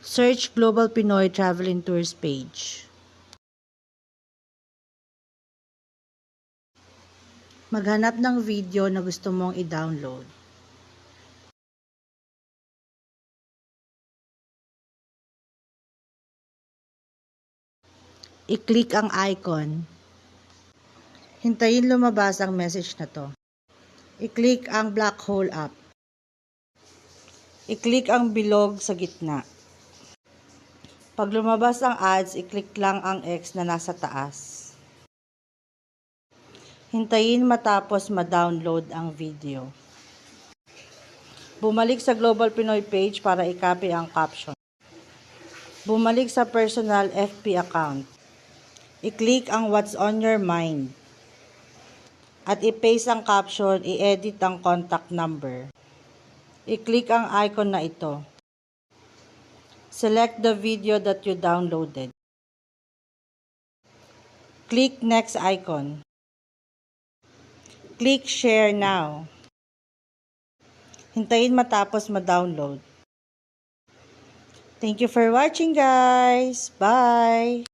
Search Global Pinoy Travel and Tours page. Maghanap ng video na gusto mong i-download. I-click ang icon. Hintayin lumabas ang message na to. I-click ang black hole up. I-click ang bilog sa gitna. Pag lumabas ang ads, i-click lang ang X na nasa taas. Hintayin matapos ma-download ang video. Bumalik sa Global Pinoy page para i-copy ang caption. Bumalik sa personal FB account. I-click ang What's on your mind. At i-paste ang caption, i-edit ang contact number. I-click ang icon na ito. Select the video that you downloaded. Click next icon. Click share now. Hintayin matapos ma-download. Thank you for watching, guys. Bye!